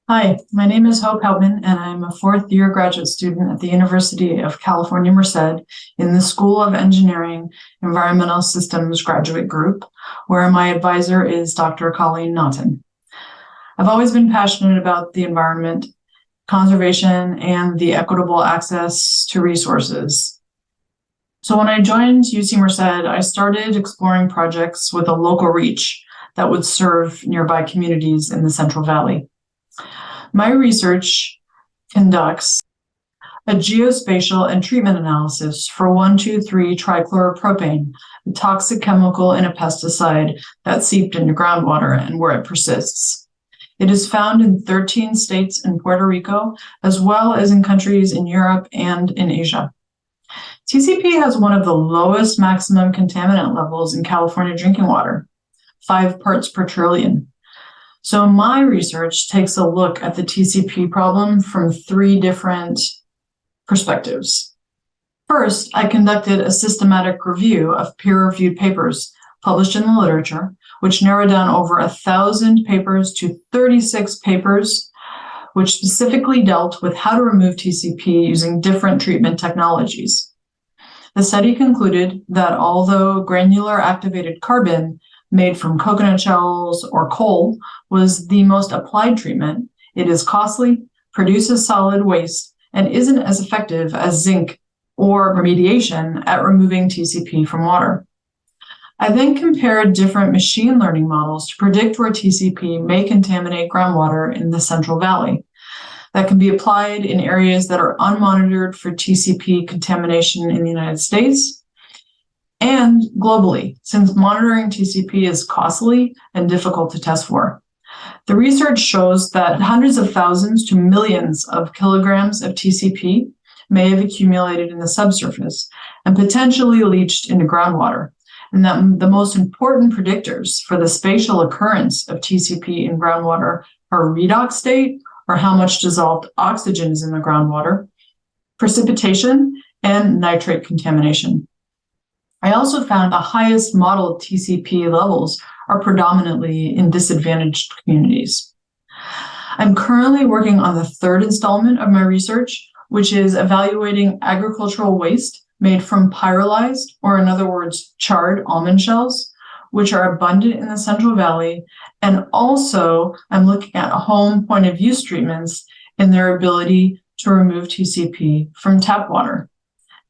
Hi, my name is Hauptman, and I'm a fourth year graduate student at the University of California, Merced in the School of Engineering Environmental Systems Graduate Group, where my advisor is Dr. Colleen Naughton. I've always been passionate about the environment, conservation, and the equitable access to resources. So when I joined UC Merced, I started exploring projects with a local reach that would serve nearby communities in the Central Valley. My research conducts a geospatial and treatment analysis for 1,2,3-trichloropropane, a toxic chemical in a pesticide that seeped into groundwater and where it persists. It is found in 13 states and Puerto Rico, as well as in countries in Europe and in Asia. TCP has one of the lowest maximum contaminant levels in California drinking water, 5 parts per trillion. So my research takes a look at the TCP problem from 3 different perspectives. First, I conducted a systematic review of peer-reviewed papers published in the literature, which narrowed down over 1,000 papers to 36 papers, which specifically dealt with how to remove TCP using different treatment technologies. The study concluded that although granular activated carbon made from coconut shells or coal was the most applied treatment, it is costly, produces solid waste, and isn't as effective as zinc or remediation at removing TCP from water. I then compared different machine learning models to predict where TCP may contaminate groundwater in the Central Valley. That can be applied in areas that are unmonitored for TCP contamination in the United States and globally, since monitoring TCP is costly and difficult to test for. The research shows that hundreds of thousands to millions of kilograms of TCP may have accumulated in the subsurface and potentially leached into groundwater, and that the most important predictors for the spatial occurrence of TCP in groundwater are redox state, or how much dissolved oxygen is in the groundwater, precipitation, and nitrate contamination. I also found the highest modeled TCP levels are predominantly in disadvantaged communities. I'm currently working on the 3rd installment of my research, which is evaluating agricultural waste made from pyrolyzed, or in other words, charred almond shells, which are abundant in the Central Valley. And also, I'm looking at home point of use treatments and their ability to remove TCP from tap water.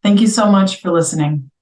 Thank you so much for listening.